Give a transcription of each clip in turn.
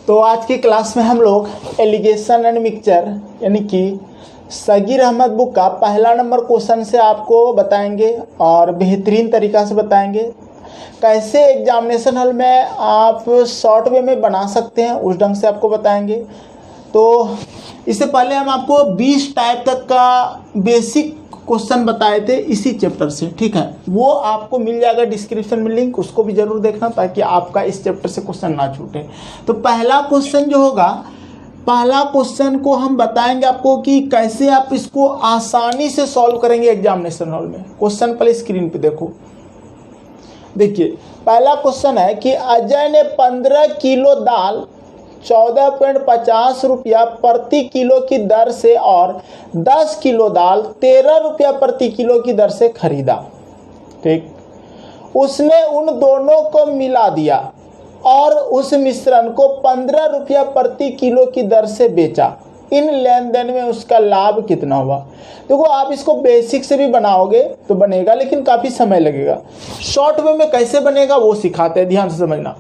तो आज की क्लास में हम लोग एलिगेशन एंड मिक्सचर यानी कि सगीर अहमद बुक का पहला नंबर क्वेश्चन से आपको बताएंगे और बेहतरीन तरीक़ा से बताएंगे कैसे एग्जामिनेशन हॉल में आप शॉर्ट वे में बना सकते हैं, उस ढंग से आपको बताएंगे। तो इससे पहले हम आपको 20 टाइप तक का बेसिक क्वेश्चन बताए थे इसी चैप्टर से, ठीक है। वो आपको मिल जाएगा डिस्क्रिप्शन में लिंक, उसको भी ज़रूर देखना ताकि आपका इस चैप्टर से क्वेश्चन ना छूटे। तो पहला क्वेश्चन जो होगा, पहला क्वेश्चन को हम बताएंगे आपको कि कैसे आप इसको आसानी से सॉल्व करेंगे एग्जामिनेशन हॉल में। क्वेश्चन पहले स्क्रीन पे देखो, देखिए पहला क्वेश्चन है कि अजय ने 15 किलो दाल 14.50 रुपया प्रति किलो की दर से और 10 किलो दाल 13 रुपया प्रति किलो की दर से खरीदा, ठीक। उसने उन दोनों को मिला दिया और उस मिश्रण को 15 रुपया प्रति किलो की दर से बेचा। इन लेन देन में उसका लाभ कितना हुआ? देखो आप इसको बेसिक से भी बनाओगे तो बनेगा, लेकिन काफ़ी समय लगेगा। शॉर्ट वे में कैसे बनेगा वो सिखाते हैं, ध्यान से समझना।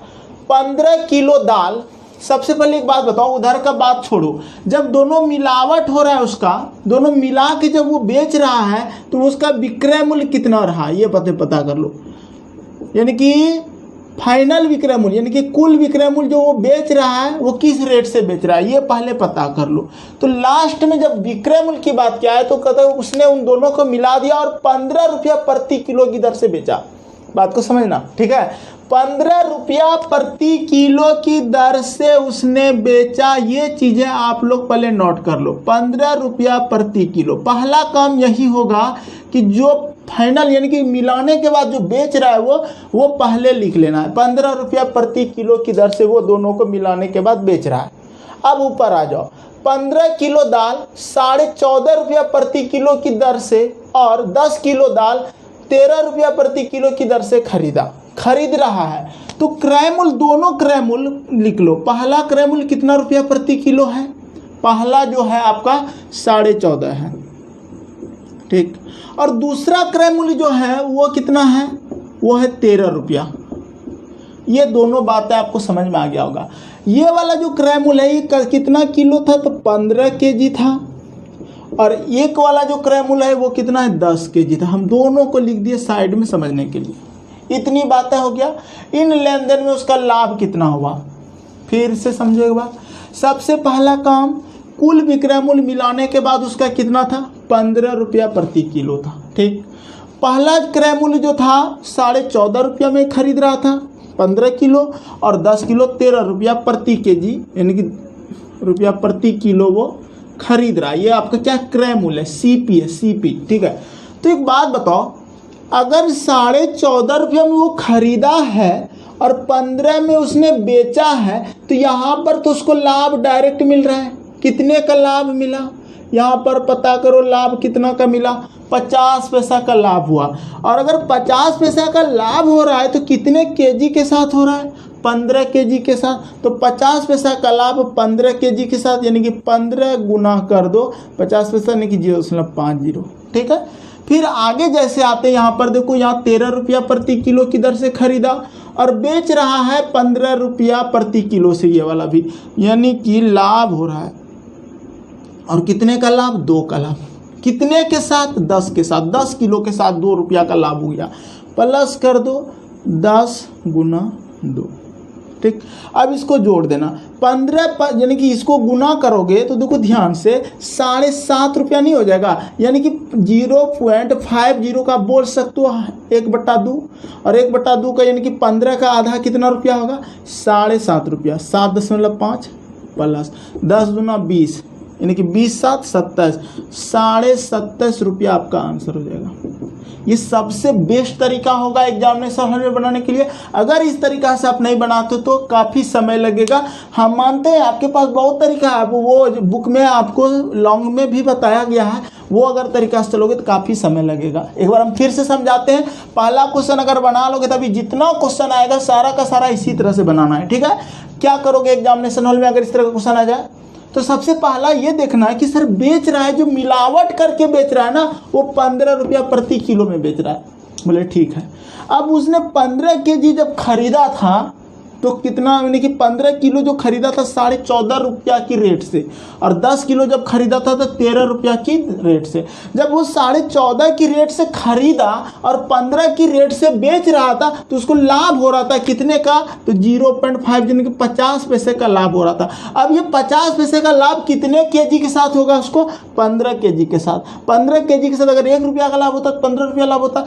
15 किलो दाल, सबसे पहले एक बात बताओ, उधर का बात छोड़ो, जब दोनों मिलावट हो रहा है उसका, दोनों मिला के जब वो बेच रहा है तो उसका विक्रय मूल्य कितना रहा ये पता कर लो। यानी कि फाइनल विक्रय मूल्य यानी कि कुल विक्रय मूल्य जो वो बेच रहा है वो किस रेट से बेच रहा है ये पहले पता कर लो। तो लास्ट में जब विक्रय मूल्य की बात क्या है तो कहता है उसने उन दोनों को मिला दिया और 15 रुपया प्रति किलो की दर से बेचा। बात को समझना, ठीक है। 15 रुपया प्रति किलो की दर से उसने बेचा, ये चीज़ें आप लोग पहले नोट कर लो। 15 रुपया प्रति किलो, पहला काम यही होगा कि जो फाइनल यानी कि मिलाने के बाद जो बेच रहा है वो पहले लिख लेना है। 15 रुपया प्रति किलो की दर से वो दोनों को मिलाने के बाद बेच रहा है। अब ऊपर आ जाओ, 15 किलो दाल 14.5 रुपया प्रति किलो की दर से और 10 किलो दाल 13 रुपया प्रति किलो की दर से खरीद रहा है। तो क्रय मूल्य, दोनों क्रय मूल्य लिख लो। पहला क्रय मूल्य कितना रुपया प्रति किलो है? पहला जो है आपका 14.5 है, ठीक। और दूसरा क्रय मूल्य जो है वो कितना है? वो है 13 रुपया। ये दोनों बातें आपको समझ में आ गया होगा। ये वाला जो क्रय मूल्य है ये कितना किलो था? तो 15 केजी था। और एक वाला जो क्रय मूल्य है वो कितना है? 10 केजी था। हम दोनों को लिख दिए साइड में समझने के लिए। इतनी बातें हो गया। इन लेन देन में उसका लाभ कितना हुआ फिर से समझो एक बार। सबसे पहला काम, कुल विक्रय मूल्य मिलाने के बाद उसका कितना था? 15 रुपया प्रति किलो था, ठीक। पहला क्रय मूल्य जो था 14.5 रुपया में खरीद रहा था 15 किलो और 10 किलो 13 रुपया प्रति केजी यानी कि रुपया प्रति किलो वो खरीद रहा है। ये आपका क्या क्रय मूल्य है? सीपी है, सीपी, ठीक है। तो एक बात बताओ, अगर 14.5 रुपया में वो खरीदा है और 15 में उसने बेचा है तो यहाँ पर तो उसको लाभ डायरेक्ट मिल रहा है। कितने का लाभ मिला? यहाँ पर पता करो लाभ कितना का मिला? 50 पैसा का लाभ हुआ। और अगर 50 पैसा का लाभ हो रहा है तो कितने केजी के साथ हो रहा है? 15 केजी के साथ। तो 50 पैसा का लाभ 15 केजी के साथ यानी कि 15 गुना कर दो 50 पैसा यानी कि 0.50, ठीक है। फिर आगे जैसे आते हैं यहाँ पर देखो, यहाँ 13 रुपया प्रति किलो की दर से खरीदा और बेच रहा है 15 रुपया प्रति किलो से, ये वाला भी, यानी कि लाभ हो रहा है। और कितने का लाभ? 2 का लाभ। कितने के साथ? 10 के साथ। 10 किलो के साथ 2 रुपया का लाभ हो गया। प्लस कर दो 10 गुना 2, ठीक। अब इसको जोड़ देना 15 यानी कि इसको गुना करोगे तो देखो ध्यान से 7.5 रुपया नहीं हो जाएगा? यानी कि 0.50 का बोल सकते हो 1/2 और 1/2 का यानी कि 15 का आधा कितना रुपया होगा? 7.5 रुपया। 7.5 प्लस 10 दूना 20 यानी कि 20 7 27, 27.5 रुपया आपका आंसर हो जाएगा। ये सबसे बेस्ट तरीका होगा एग्जामिनेशन हॉल में बनाने के लिए। अगर इस तरीका से आप नहीं बनाते तो काफ़ी समय लगेगा। हम मानते हैं आपके पास बहुत तरीका है, वो बुक में आपको लॉन्ग में भी बताया गया है, वो अगर तरीका से चलोगे तो काफ़ी समय लगेगा। एक बार हम फिर से समझाते हैं। पहला क्वेश्चन अगर बना लोगे तभी जितना क्वेश्चन आएगा सारा का सारा इसी तरह से बनाना है, ठीक है। क्या करोगे एग्जामिनेशन हॉल में अगर इस तरह का क्वेश्चन आ जाए? तो सबसे पहला ये देखना है कि सर बेच रहा है, जो मिलावट करके बेच रहा है ना, वो 15 रुपया प्रति किलो में बेच रहा है। बोले ठीक है। अब उसने 15 केजी जब खरीदा था तो कितना, यानी कि 15 किलो जो खरीदा था 14.5 रुपया की रेट से, और 10 किलो जब खरीदा था तो 13 रुपया की रेट से। जब वो 14.5 की रेट से खरीदा और 15 की रेट से बेच रहा था तो उसको लाभ हो रहा था कितने का, तो 0.5 यानी कि 50 पैसे का लाभ हो रहा था। अब ये 50 पैसे का लाभ कितने केजी के साथ होगा, उसको 15 केजी के साथ। 15 केजी के साथ अगर 1 रुपया का लाभ होता तो 15 रुपया लाभ होता,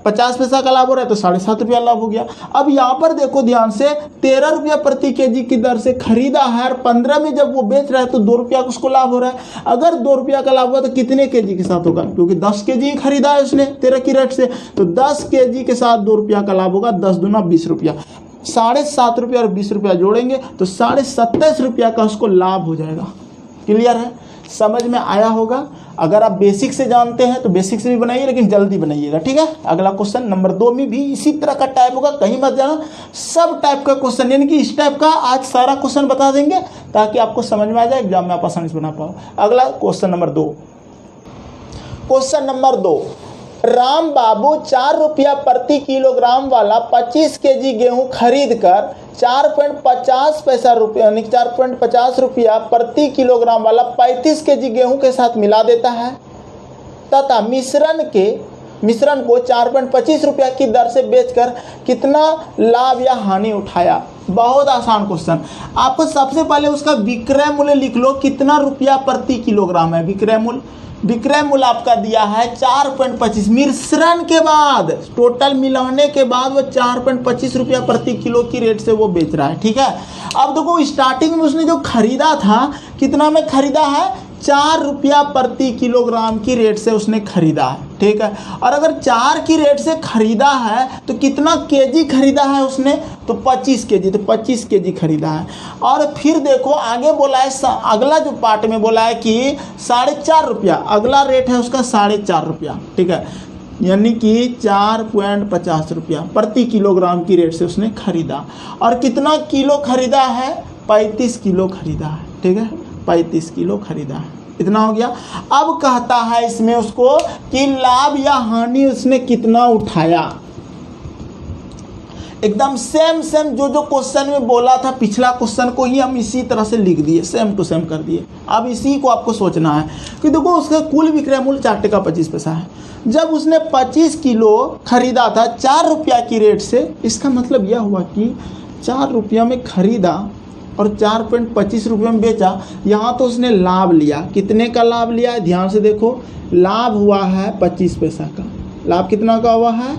50 पैसा का लाभ हो रहा है तो 7.5 रुपया लाभ हो गया। अब यहाँ पर देखो ध्यान से, 13 रुपया प्रति केजी की दर से खरीदा है और 15 में जब वो बेच रहा है तो 2 रुपया उसको लाभ हो रहा है। अगर 2 रुपया का लाभ हुआ तो कितने केजी के साथ होगा, क्योंकि 10 केजी खरीदा है उसने 13 की रेट से, तो 10 केजी के साथ 2 रुपया का लाभ होगा, 10 दूना 20 रुपया। 7.5 रुपया और 20 रुपया जोड़ेंगे तो 27.5 रुपया का उसको लाभ हो जाएगा। क्लियर है, समझ में आया होगा। अगर आप बेसिक से जानते हैं तो बेसिक से भी बनाइए, लेकिन जल्दी बनाइएगा, ठीक है। अगला क्वेश्चन नंबर 2 में भी इसी तरह का टाइप होगा, कहीं मत जाना, सब टाइप का क्वेश्चन, यानी कि इस टाइप का आज सारा क्वेश्चन बता देंगे ताकि आपको समझ में आ जाए, एग्जाम में आप आसानी से बना पाओ। अगला question number 2। Question number 2, Ram Babu 4 रुपया प्रति किलोग्राम वाला 25 केजी गेहूं खरीद कर 4.50 पैसा रुपया यानी 4.50 रुपया प्रति किलोग्राम वाला 35 केजी गेहूं के साथ मिला देता है तथा मिश्रण को 4.25 रुपया की दर से बेचकर कितना लाभ या हानि उठाया। बहुत आसान क्वेश्चन। आपको सबसे पहले उसका विक्रय मूल्य लिख लो, कितना रुपया प्रति किलोग्राम है विक्रय मूल्य आपका दिया है 4.25। मिश्रण के बाद, टोटल मिलाने के बाद वो 4.25 रुपया प्रति किलो की रेट से वो बेच रहा है, ठीक है। अब देखो स्टार्टिंग में उसने जो खरीदा था कितना में खरीदा है, 4 रुपया प्रति किलोग्राम की रेट से उसने खरीदा है, ठीक है। और अगर 4 की रेट से खरीदा है तो कितना केजी खरीदा है उसने, तो 25 केजी, तो 25 केजी खरीदा है। और फिर देखो आगे बोला है, अगला जो पार्ट में बोला है कि 4.5 रुपया, अगला रेट है उसका 4.5 रुपया, ठीक है, यानी कि 4.50 रुपया प्रति किलोग्राम की रेट से उसने खरीदा। और कितना किलो खरीदा है, 35 किलो खरीदा है, ठीक है, 35 किलो खरीदा है, इतना हो गया। अब कहता है इसमें उसको कि लाभ या हानि उसने कितना उठाया। एकदम सेम जो क्वेश्चन में बोला था पिछला क्वेश्चन को ही हम इसी तरह से लिख दिए, सेम टू सेम कर दिए। अब इसी को आपको सोचना है कि देखो उसका कुल विक्रय मूल्य 4 टका 25 पैसा है। जब उसने 25 किलो खरीदा था 4 रुपया की रेट से, इसका मतलब यह हुआ कि 4 रुपया में खरीदा और 4.25 रुपये में बेचा। यहाँ तो उसने लाभ लिया, कितने का लाभ लिया है, ध्यान से देखो, लाभ हुआ है 25 पैसा का। लाभ कितना का हुआ है,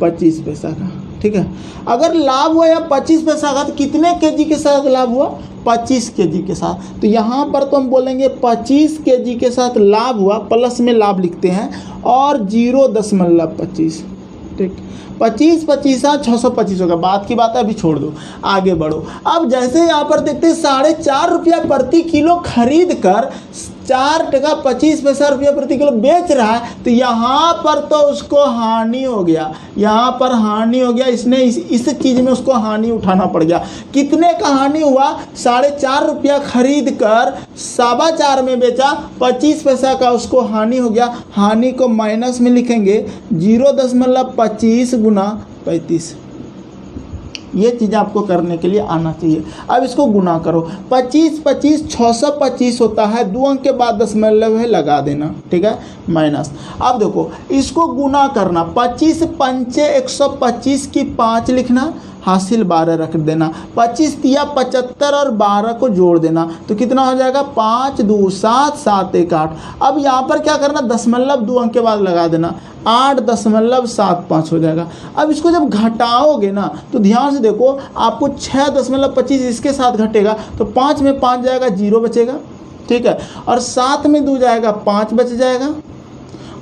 25 पैसा का, ठीक है। अगर लाभ हुआ या 25 पैसा का तो कितने केजी के साथ लाभ हुआ, 25 केजी के साथ। तो यहाँ पर तो हम बोलेंगे 25 केजी के साथ लाभ हुआ, प्लस में लाभ लिखते हैं और 0.25, ठीक। 25 25 625 होगा, बात की बात है, अभी छोड़ दो, आगे बढ़ो। अब जैसे यहाँ पर देखते हैं 4.5 रुपया प्रति किलो खरीद कर 4 टका 25 पैसा रुपया प्रति किलो बेच रहा है, तो यहाँ पर तो उसको हानि हो गया, यहाँ पर हानि हो गया। इसने इस चीज़ में उसको हानि उठाना पड़ गया। कितने का हानि हुआ, 4.5 रुपया खरीद कर 4.25 में बेचा, 25 पैसा का उसको हानि हो गया। हानि को माइनस में लिखेंगे, 0.25 गुना 35। ये चीज़ आपको करने के लिए आना चाहिए। अब इसको गुना करो, 25 25 625 होता है, 2 अंक के बाद दशमलव है लगा देना, ठीक है, माइनस। अब देखो इसको गुना करना, 25 पंचे 125 की 5 लिखना, हासिल 12 रख देना, 25 तिया 75 और 12 को जोड़ देना, तो कितना हो जाएगा, 5 2 7 7 1 8। अब यहाँ पर क्या करना, दशमलव 2 अंक के बाद लगा देना, 8.75 हो जाएगा। अब इसको जब घटाओगे ना तो ध्यान से देखो, आपको 6.25 इसके साथ घटेगा तो 5 में 5 जाएगा, 0 बचेगा, ठीक है, और 7 में 2 जाएगा, 5 बच जाएगा,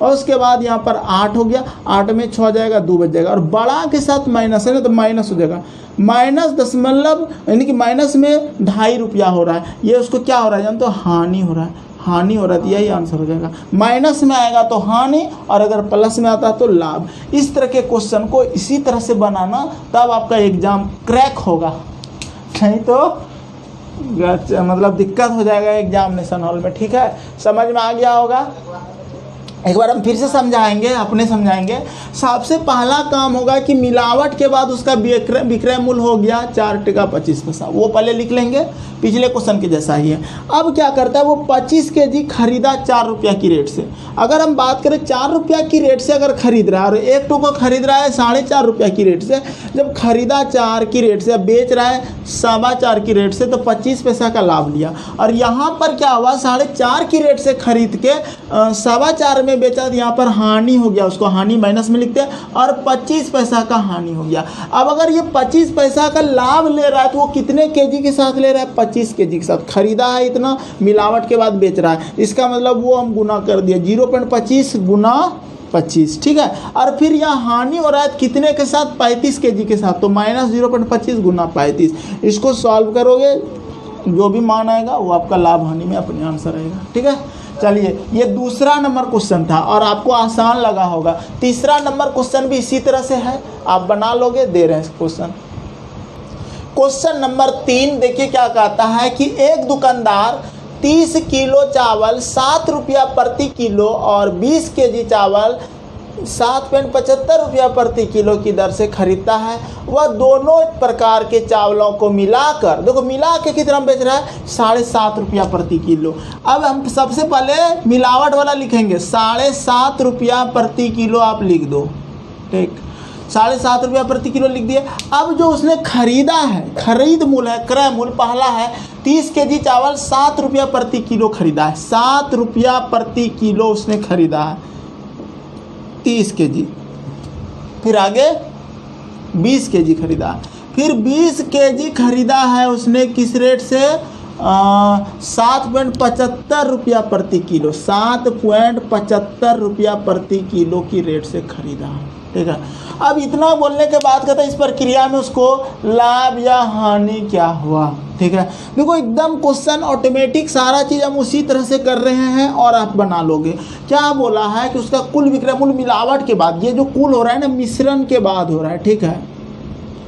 और उसके बाद यहाँ पर 8 हो गया, 8 में 6 जाएगा, 2 बच जाएगा, और बड़ा के साथ माइनस है ना तो माइनस हो जाएगा, माइनस दशमलव यानी कि माइनस में 2.5 रुपया हो रहा है। ये उसको क्या हो रहा है जानते हो, हानि हो रहा है, हानि हो रहा है, यही आंसर हो जाएगा। माइनस में आएगा तो हानि, और अगर प्लस में आता है तो लाभ। इस तरह के क्वेश्चन को इसी तरह से बनाना, तब आपका एग्जाम क्रैक होगा, नहीं तो मतलब दिक्कत हो जाएगा एग्जामिनेशन हॉल में, ठीक है। समझ में आ गया होगा। एक बार हम फिर से समझाएंगे, अपने समझाएंगे। सबसे पहला काम होगा कि मिलावट के बाद उसका विक्रय मूल्य हो गया 4 टका 25 पैसा, वो पहले लिख लेंगे, पिछले क्वेश्चन के जैसा ही है। अब क्या करता है वो 25 केजी खरीदा 4 रुपया की रेट से। अगर हम बात करें 4 रुपया की रेट से अगर खरीद रहा है और एक टो को खरीद रहा है 4.5 रुपया की रेट से, जब खरीदा 4 की रेट से, अब बेच रहा है 4.25 की रेट से, तो 25 पैसा का लाभ लिया। और यहाँ पर क्या हुआ, 4.5 की रेट से खरीद के 4.25 में बेचा, तो यहाँ पर हानि हो गया, उसको हानि माइनस में लिखते हैं, और 25 पैसा का हानि हो गया। अब अगर ये 25 पैसा का लाभ ले रहा है तो वो कितने केजी के साथ ले रहा है, 25 केजी के साथ। खरीदा है इतना, मिलावट के बाद बेच रहा है, इसका मतलब वो हम गुना कर दिया, 0.25 गुना 25, ठीक है। और फिर यहाँ हानि हो रहा है कितने के साथ, 35 केजी के साथ, तो माइनस 0.25 गुना 35। इसको सॉल्व करोगे, जो भी मान आएगा वो आपका लाभ हानि में अपने आंसर आएगा, ठीक है। चलिए, ये दूसरा नंबर क्वेश्चन था और आपको आसान लगा होगा। तीसरा नंबर क्वेश्चन भी इसी तरह से है, आप बना लोगे, दे रहे हैं क्वेश्चन। क्वेश्चन नंबर 3 देखिए क्या कहता है कि एक दुकानदार 30 किलो चावल 7 रुपया प्रति किलो और 20 केजी चावल 7.75 रुपया प्रति किलो की दर से खरीदता है। वह दोनों प्रकार के चावलों को मिलाकर, देखो मिला के कितना बेच रहा है, 7.5 रुपया प्रति किलो। अब हम सबसे पहले मिलावट वाला लिखेंगे, 7.5 रुपया प्रति किलो आप लिख दो, ठीक, 7.5 रुपया प्रति किलो लिख दिए। अब जो उसने खरीदा है, खरीद मूल्य है, क्रय मूल्य पहला है 30 केजी चावल 7 रुपया प्रति किलो खरीदा है, 7 रुपया प्रति किलो उसने खरीदा है 30 केजी। फिर आगे 20 केजी खरीदा, फिर 20 केजी खरीदा है उसने किस रेट से, 7.75 रुपया प्रति किलो, 7.75 रुपया प्रति किलो की रेट से खरीदा, ठीक है। अब इतना बोलने के बाद कहता है इस प्रक्रिया में उसको लाभ या हानि क्या हुआ, ठीक है। देखो एकदम क्वेश्चन ऑटोमेटिक, सारा चीज़ हम उसी तरह से कर रहे हैं और आप बना लोगे। क्या बोला है कि उसका कुल विक्रय मूल्य मिलावट के बाद, ये जो कुल हो रहा है ना मिश्रण के बाद हो रहा है, ठीक है।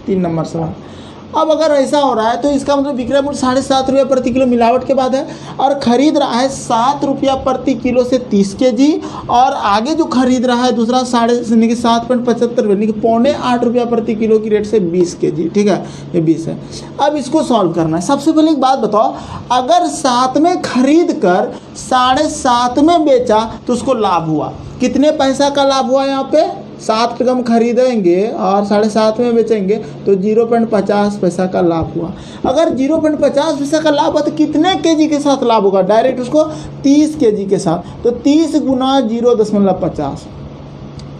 3 नंबर सवाल। अब अगर ऐसा हो रहा है तो इसका मतलब विक्रय मूल्य 7.5 रुपया प्रति किलो मिलावट के बाद है, और खरीद रहा है 7 रुपया प्रति किलो से 30 केजी, और आगे जो खरीद रहा है दूसरा 7.75 यानी कि 7.25 रुपया प्रति किलो की रेट से 20 केजी, ठीक है, ये 20 है। अब इसको सॉल्व करना है। सबसे पहले एक बात बताओ, अगर 7 में खरीद कर 7.5 में बेचा तो उसको लाभ हुआ, कितने पैसा का लाभ हुआ, यहाँ पे 7 टका हम खरीदेंगे और 7.5 में बेचेंगे तो 0.50 पैसा का लाभ हुआ। अगर 0.50 पैसा का लाभ हुआ तो कितने केजी के साथ लाभ होगा, डायरेक्ट उसको 30 केजी के साथ, तो 30 गुना 0.50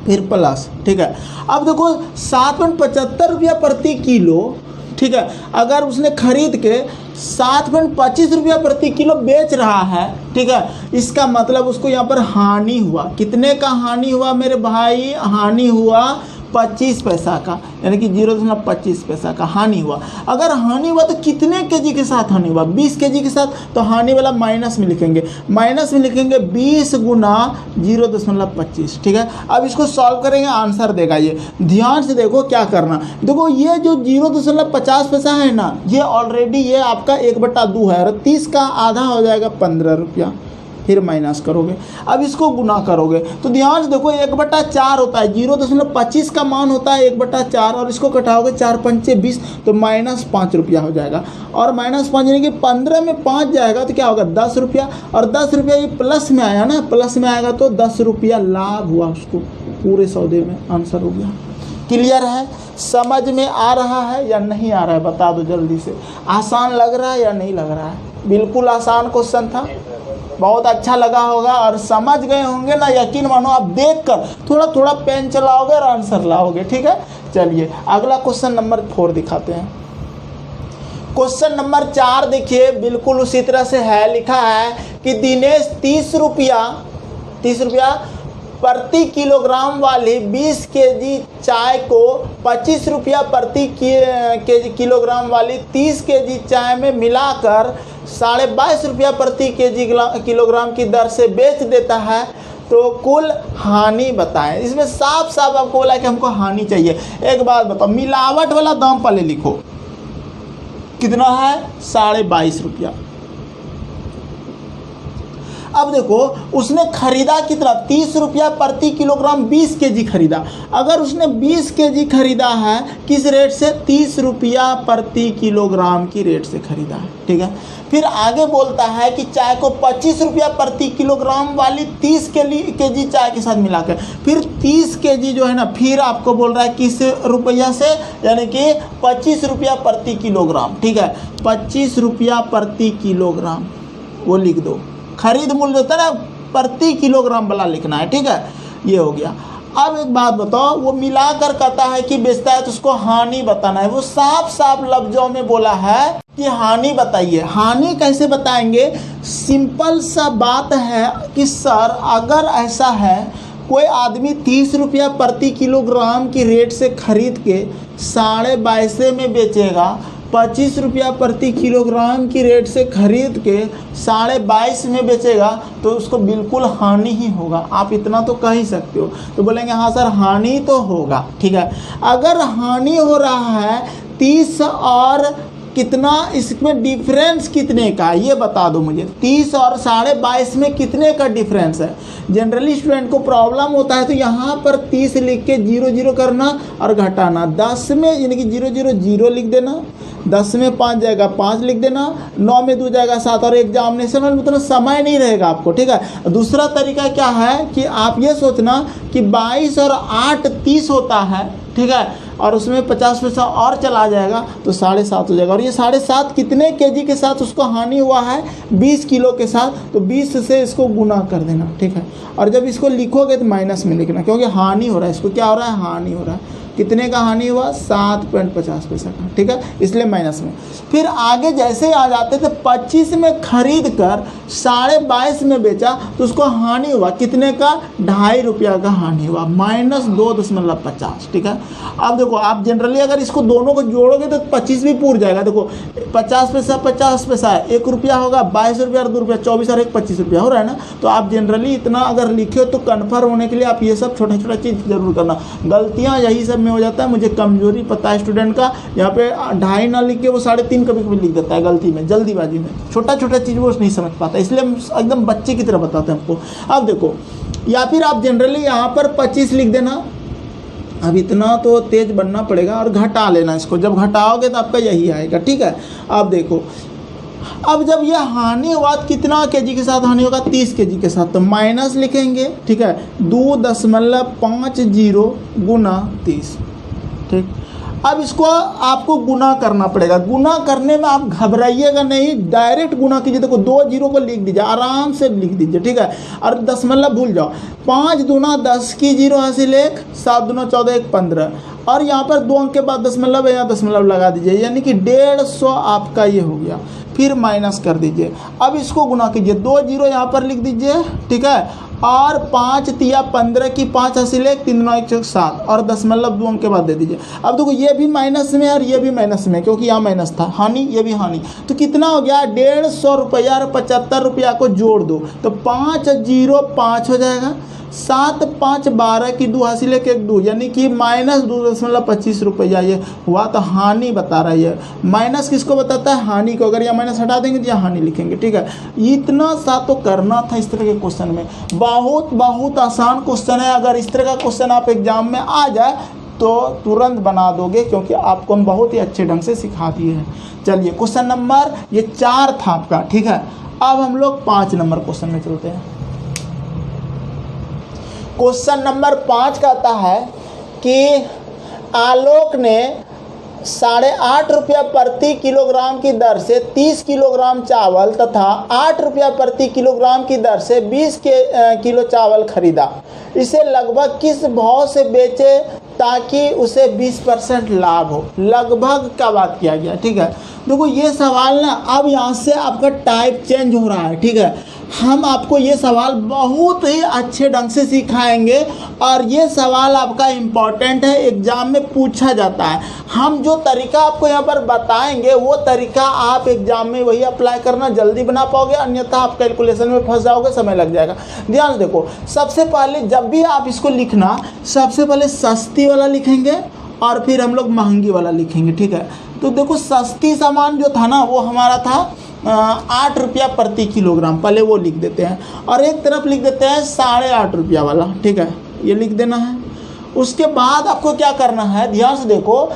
फिर प्लस, ठीक है। अब देखो 7.75 रुपया प्रति किलो, ठीक है, अगर उसने खरीद के 7.25 रुपया प्रति किलो बेच रहा है, ठीक है, इसका मतलब उसको यहाँ पर हानि हुआ। कितने का हानि हुआ मेरे भाई, हानि हुआ 25 पैसा का, यानी कि 0.25 पैसा का हानि हुआ। अगर हानि हुआ तो कितने केजी के साथ हानि हुआ, 20 केजी के साथ, तो हानि वाला माइनस में लिखेंगे, माइनस में लिखेंगे 20 गुना 0.25, ठीक है। अब इसको सॉल्व करेंगे, आंसर देगा ये। ध्यान से देखो क्या करना, देखो ये जो 0.50 पैसा है ना, ये ऑलरेडी ये आपका 1/2 है, और 30 का आधा हो जाएगा 15 रुपया, फिर माइनस करोगे। अब इसको गुना करोगे तो ध्यान से देखो 1/4 होता है, 0.25 का मान होता है 1/4, और इसको कटाओगे 4 पंचे 20, तो -5 रुपया हो जाएगा। और -5 यानी कि 15 में 5 जाएगा तो क्या होगा 10 रुपया, और 10 रुपया ये प्लस में आया ना, प्लस में आएगा तो 10 रुपया लाभ हुआ उसको पूरे सौदे में, आंसर हो गया। क्लियर है, समझ में आ रहा है या नहीं आ रहा है, बता दो जल्दी से। आसान लग रहा है या नहीं लग रहा है? बिल्कुल आसान क्वेश्चन था, बहुत अच्छा लगा होगा और समझ गए होंगे ना, यकीन मानो आप देखकर थोड़ा थोड़ा पेन चलाओगे और आंसर लाओगे, ठीक है। चलिए अगला क्वेश्चन नंबर 4 दिखाते हैं। क्वेश्चन नंबर 4 देखिए, बिल्कुल उसी तरह से है, लिखा है कि दिनेश 30 रुपया प्रति किलोग्राम वाली 20 केजी चाय को 25 रुपया प्रति किलोग्राम वाली 30 केजी चाय में मिलाकर 22.5 रुपया प्रति किलोग्राम की दर से बेच देता है, तो कुल हानि बताएं। इसमें साफ साफ आपको बोला कि हमको हानि चाहिए। एक बात बताओ, मिलावट वाला दाम पहले लिखो, कितना है 22.5 रुपया। अब देखो उसने खरीदा कितना, 30 रुपया प्रति किलोग्राम 20 केजी खरीदा। अगर उसने 20 केजी खरीदा है किस रेट से, 30 रुपया प्रति किलोग्राम की रेट से खरीदा है, ठीक है। फिर आगे बोलता है कि चाय को 25 रुपया प्रति किलोग्राम वाली 30 केजी चाय के साथ मिलाकर, फिर 30 केजी जो है ना, फिर आपको बोल रहा है किस रुपया से, यानी कि 25 रुपया प्रति किलोग्राम, ठीक है। 25 रुपया प्रति किलोग्राम वो लिख दो, खरीद मूल्य होता है ना, प्रति किलोग्राम वाला लिखना है, ठीक है। ये हो गया। अब एक बात बताओ, वो मिलाकर कहता है कि बेचता है तो उसको हानि बताना है। वो साफ साफ लफ्जों में बोला है कि हानि बताइए। हानि कैसे बताएंगे, सिंपल सा बात है कि सर अगर ऐसा है, कोई आदमी 30 रुपया प्रति किलोग्राम की रेट से खरीद के 22.5 में बेचेगा, 25 रुपया प्रति किलोग्राम की रेट से खरीद के 22.5 में बेचेगा, तो उसको बिल्कुल हानि ही होगा। आप इतना तो कह ही सकते हो। तो बोलेंगे हाँ सर हानि तो होगा, ठीक है। अगर हानि हो रहा है 30 और कितना, इसमें डिफरेंस कितने का ये बता दो मुझे। 30 और 22.5 में कितने का डिफरेंस है। जनरली स्टूडेंट को प्रॉब्लम होता है तो यहाँ पर 30 लिख के 0 0 करना और घटाना, 10 में यानी कि 0 0 0 लिख देना, 10 में 5 जाएगा 5 लिख देना, 9 में 2 जाएगा 7, और एग्जामिनेशन में उतना समय नहीं रहेगा आपको, ठीक है। दूसरा तरीका क्या है कि आप ये सोचना कि 22 और 8 30 होता है, ठीक है, और उसमें 50 पैसा और चला जाएगा तो 7.5 हो जाएगा। और ये 7.5 कितने केजी के साथ उसको हानि हुआ है, 20 किलो के साथ, तो 20 से इसको गुना कर देना, ठीक है। और जब इसको लिखोगे तो माइनस में लिखना, क्योंकि हानि हो रहा है, इसको क्या हो रहा है, हानि हो रहा है। कितने का हानि हुआ, 7.50 पैसा का, ठीक है, इसलिए माइनस में। फिर आगे जैसे आ जाते थे 25 में खरीद कर 22.5 में बेचा तो उसको हानि हुआ कितने का, 2.5 रुपया का हानि हुआ, -2.50, ठीक है। अब देखो आप जनरली अगर इसको दोनों को जोड़ोगे तो 25 भी पूर जाएगा। देखो 50 पैसा है, 1 रुपया होगा, 22 रुपया और 2 रुपया, 24 और 1 25 रुपया हो रहा है ना। तो आप जनरली इतना अगर लिखे तो कन्फर्म होने के लिए आप ये सब छोटा छोटा चीज़ जरूर करना। गलतियाँ यही सब में हो जाता है, मुझे कमजोरी पता है स्टूडेंट का, यहाँ पे 2.5 ना लिख के वो 3.5 कभी कभी लिख देता है गलती में, जल्दीबाजी में, छोटा छोटा चीज़ वो नहीं समझ पाता, इसलिए हम एकदम बच्चे की तरह बताते हैं हमको। अब देखो, या फिर आप जनरली यहाँ पर 25 लिख देना। अब इतना तो तेज बनना पड़ेगा और घटा लेना इसको, जब घटाओगे तो आपका यही आएगा, ठीक है। अब देखो, अब जब यह हानि हुआ कितना केजी के साथ हानि होगा, 30 केजी के साथ, तो माइनस लिखेंगे, ठीक है, 2.50 गुना 30, ठीक। अब इसको आपको गुना करना पड़ेगा। गुना करने में आप घबराइएगा नहीं, डायरेक्ट गुना कीजिए। देखो 2 0 को लिख दीजिए, आराम से लिख दीजिए, ठीक है। और दशमलव भूल जाओ, 5 दूना 10 की 0 हासिल 1, 7 दूना 14 1 15, और यहाँ पर 2 अंक के बाद दशमलव है, यहाँ दशमलव लगा दीजिए, यानी कि 150 आपका ये हो गया। फिर माइनस कर दीजिए। अब इसको गुना कीजिए, 2 0 यहाँ पर लिख दीजिए, ठीक है, और 5 तिया 15 की 5 हासिल 1, 3 9 1 7, और दशमलव 2 अंक के बाद दे दीजिए। अब देखो ये भी माइनस में और ये भी माइनस में, क्योंकि यहाँ माइनस था, हानि, ये भी हानि, तो कितना हो गया, 150 रुपया और 75 रुपया को जोड़ दो तो 5 0 5 हो जाएगा, 7 5 12 की 2 हासिल 1 1 2, यानी कि -2.25 रुपया ये हुआ। तो हानि बता रहा है ये। माइनस किसको बताता है, हानि को। अगर यहाँ माइनस हटा देंगे तो यहाँ हानि लिखेंगे, ठीक है। इतना सा तो करना था इस तरह के क्वेश्चन में। बहुत आसान क्वेश्चन है। अगर इस तरह का क्वेश्चन आप एग्जाम में आ जाए तो तुरंत बना दोगे, क्योंकि आपको हम बहुत ही अच्छे ढंग से सिखा दिए हैं। चलिए क्वेश्चन नंबर ये 4 था आपका, ठीक है। अब हम लोग 5 नंबर क्वेश्चन में चलते हैं। क्वेश्चन नंबर 5 कहता है कि आलोक ने 8.5 रुपया प्रति किलोग्राम की दर से 30 किलोग्राम चावल तथा 8 रुपया प्रति किलोग्राम की दर से 20 किलो चावल खरीदा। इसे लगभग किस भाव से बेचे ताकि उसे 20% लाभ हो। लगभग का बात किया गया, ठीक है। देखो ये सवाल ना, अब यहाँ से आपका टाइप चेंज हो रहा है, ठीक है। हम आपको ये सवाल बहुत ही अच्छे ढंग से सिखाएंगे और ये सवाल आपका इम्पॉर्टेंट है, एग्जाम में पूछा जाता है। हम जो तरीका आपको यहाँ पर बताएंगे वो तरीका आप एग्जाम में वही अप्लाई करना, जल्दी बना पाओगे, अन्यथा आप कैलकुलेशन में फंस जाओगे, समय लग जाएगा। ध्यान से देखो, सबसे पहले जब भी आप इसको लिखना, सबसे पहले सस्ती वाला लिखेंगे और फिर हम लोग महंगी वाला लिखेंगे, ठीक है। तो देखो सस्ती सामान जो था ना वो हमारा था 8 रुपया प्रति किलोग्राम, पहले वो लिख देते हैं। और एक तरफ लिख देते हैं 8.5 रुपया वाला, ठीक है, ये लिख देना है। उसके बाद आपको क्या करना है, ध्यान से देखो,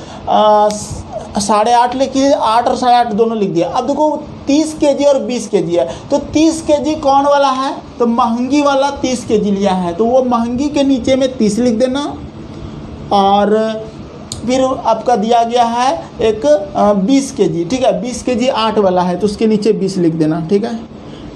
8.5 लिखिए, 8 और 8.5 दोनों लिख दिया। अब देखो 30 केजी और 20 केजी है, तो 30 केजी कौन वाला है, तो महंगी वाला 30 केजी लिया है, तो वो महंगी के नीचे में 30 लिख देना। और फिर आपका दिया गया है एक 20 केजी, ठीक है, 20 केजी 8 वाला है, तो उसके नीचे 20 लिख देना, ठीक है।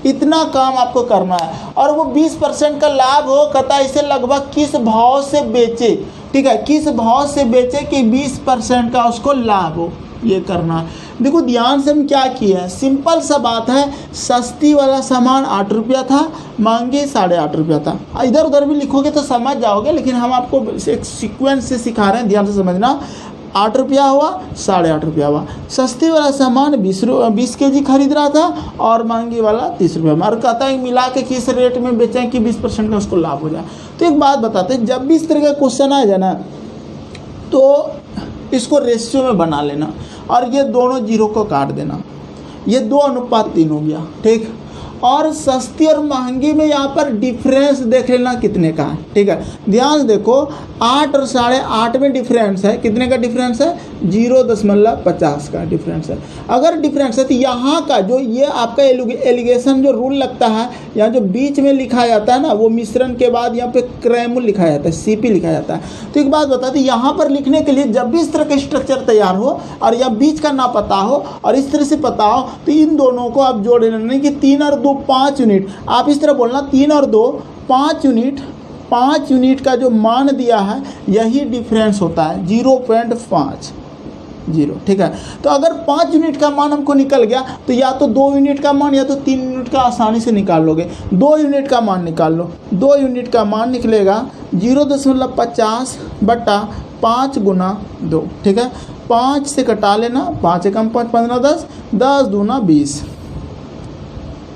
इतना काम आपको करना है। और वो 20% का लाभ हो, कहता है इसे लगभग किस भाव से बेचे, ठीक है, किस भाव से बेचे कि 20% का उसको लाभ हो, ये करना है। देखो ध्यान से हम क्या किए हैं, सिंपल सा बात है, सस्ती वाला सामान 8 रुपया था, महंगी 8.5 रुपया था। इधर उधर भी लिखोगे तो समझ जाओगे, लेकिन हम आपको एक सीक्वेंस से सिखा रहे हैं, ध्यान से समझना। 8 रुपया हुआ, 8.5 रुपया हुआ। सस्ती वाला सामान 20 केजी खरीद रहा था और महंगी वाला 30 रुपया में, और कहता है मिला के किस रेट में बेचें कि 20% का उसको लाभ हो जाए। तो एक बात बताते हैं, जब भी इस तरह का क्वेश्चन आ जाए ना, तो इसको रेशियो में बना लेना और ये दोनों जीरो को काट देना, ये 2:3 हो गया, ठीक। और सस्ती और महंगी में यहाँ पर डिफरेंस देख लेना कितने का है, ठीक है। ध्यान से देखो 8 और 8.5 में डिफरेंस है, कितने का डिफरेंस है, 0.50 का डिफरेंस है। अगर डिफरेंस है तो यहाँ का जो ये आपका एलिगेशन जो रूल लगता है, यहाँ जो बीच में लिखा जाता है ना, वो मिश्रण के बाद यहाँ पे क्रय मूल्य लिखा जाता है, CP लिखा जाता है। तो एक बात बता दें, यहाँ पर लिखने के लिए जब भी इस तरह का स्ट्रक्चर तैयार हो और या बीच का ना पता हो और इस तरह से पता हो, तो इन दोनों को आप जोड़ लेना कि 3 और 2 5 यूनिट, आप इस तरह बोलना 3 और 2 5 यूनिट, 5 यूनिट का जो मान दिया है यही डिफरेंस होता है 0.50, ठीक है। तो अगर 5 यूनिट का मान हमको निकल गया तो या तो 2 यूनिट का मान या तो 3 यूनिट का आसानी से निकाल लोगे। 2 यूनिट का मान निकाल लो, 2 यूनिट का मान निकलेगा 0.50 बटा 5 गुना 2, ठीक है। 5 से कटा लेना, 5 एकम 5 15 10, 10 दूना 20,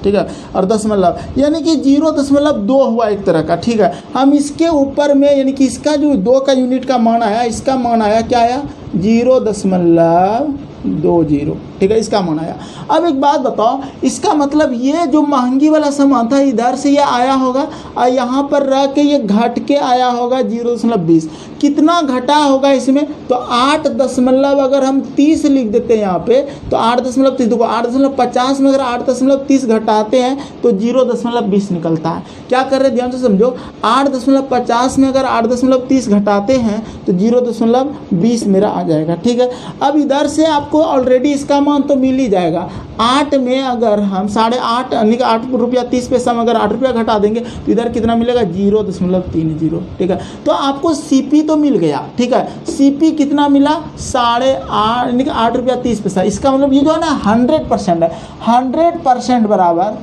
ठीक है। और दशमलव यानी कि 0.2 हुआ एक तरह का, ठीक है। हम इसके ऊपर में यानी कि इसका जो 2 का यूनिट का मान आया, इसका मान आया क्या आया, 0.20, ठीक है, इसका मान आया। अब एक बात बताओ, इसका मतलब ये जो महंगी वाला सामान था इधर से ये आया होगा और यहाँ पर रह के ये घट के आया होगा 0.20, कितना घटा होगा इसमें, तो 8 दशमलव, अगर हम 30 लिख देते हैं यहाँ पे तो 8.30, देखो 8.50 में अगर 8.30 घटाते हैं तो 0.20 निकलता है। क्या कर रहे हैं ध्यान से समझो, 8.50 में अगर 8.30 घटाते हैं तो 0.20 मेरा आ जाएगा, ठीक है। अब इधर से आपको ऑलरेडी इसका मान तो मिल ही जाएगा। 8 में अगर हम 8.5 यानी कि 8 रुपया 30 पैसा में अगर 8 रुपया घटा देंगे तो इधर कितना मिलेगा, 0.30, ठीक है। तो आपको CP तो मिल गया, ठीक है। CP कितना मिला, 8.5 यानी कि 8 रुपया 30 पैसा। इसका मतलब ये जो है ना 100% है, 100% बराबर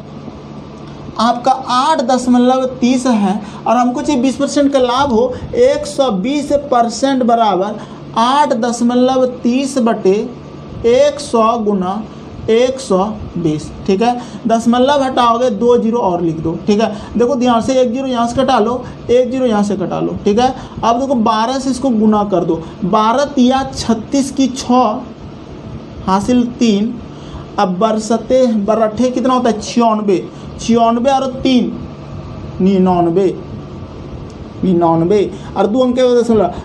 आपका 8.30 है। और हमको चाहिए 20% का लाभ हो, 120% बराबर 8.30 बटे 100 गुना 120, ठीक है। दशमलव हटाओगे 2 जीरो और लिख दो, ठीक है। देखो ध्यान से 1 जीरो यहाँ से कटा लो, 1 जीरो यहाँ से कटा लो, ठीक है। अब देखो 12 से इसको गुना कर दो, 12 या 36 की 6 हासिल 3, अब बरसते बरठे कितना होता है, 96, 96 और 3 99 और 2 अंक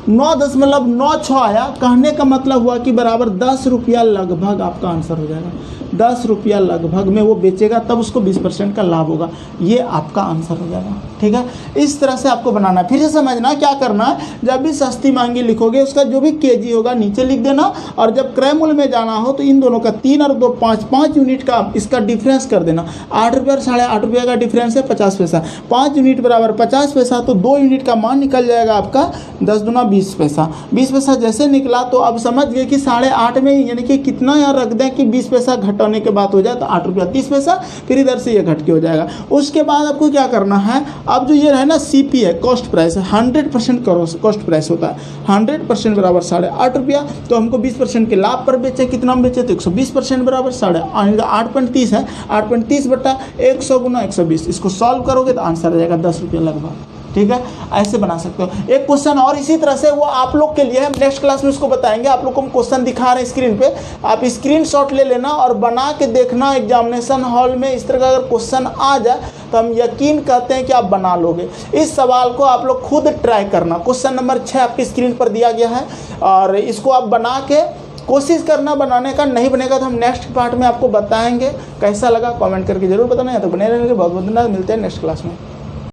9.96 आया। कहने का मतलब हुआ कि बराबर 10 रुपया लगभग आपका आंसर हो जाएगा। 10 रुपया लगभग में वो बेचेगा, तब उसको 20% का लाभ होगा, ये आपका आंसर हो जाएगा, ठीक है। इस तरह से आपको बनाना है। फिर से समझना क्या करना है, जब भी सस्ती महंगी लिखोगे उसका जो भी केजी होगा नीचे लिख देना, और जब क्रय मूल्य में जाना हो तो इन दोनों का 3 और 2 5 यूनिट का इसका डिफरेंस कर देना। 8 रुपया और 8.5 रुपया का डिफरेंस है 50 पैसा, 5 यूनिट बराबर 50 पैसा, तो 2 यूनिट का मान निकल जाएगा आपका 10 दूना 20 पैसा। 20 पैसा जैसे निकला तो अब समझ गए कि 8.5 में यानी कि कितना यहाँ रख दें कि 20 पैसा घटाने के बाद हो जाए तो 8 रुपया 30 पैसा, फिर इधर से ये घट के हो जाएगा। उसके बाद आपको क्या करना है, अब जो ये है ना CP है, कॉस्ट प्राइस है, 100% कॉस्ट प्राइस होता है, 100% बराबर 8.5 रुपया। तो हमको 20% के लाभ पर बेचे, कितना हम बेचे तो 120% बराबर 8.30 है, 8.30 बटा 100 गुना 120। इसको सॉल्व करोगे तो आंसर आ जाएगा 10 रुपया लगभग। ठीक है, ऐसे बना सकते हो। एक क्वेश्चन और इसी तरह से वो आप लोग के लिए हम नेक्स्ट क्लास में उसको बताएंगे। आप लोग को हम क्वेश्चन दिखा रहे हैं स्क्रीन पे, आप स्क्रीनशॉट ले लेना और बना के देखना एग्जामिनेशन हॉल में। इस तरह का अगर क्वेश्चन आ जाए तो हम यकीन करते हैं कि आप बना लोगे। इस सवाल को आप लोग खुद ट्राई करना। क्वेश्चन नंबर 6 आपकी स्क्रीन पर दिया गया है और इसको आप बना के कोशिश करना बनाने का। नहीं बनेगा तो हम नेक्स्ट पार्ट में आपको बताएंगे। कैसा लगा कमेंट करके जरूर बताना। या तो बने रहने के बहुत बहुत धन्यवाद। मिलते हैं नेक्स्ट क्लास में।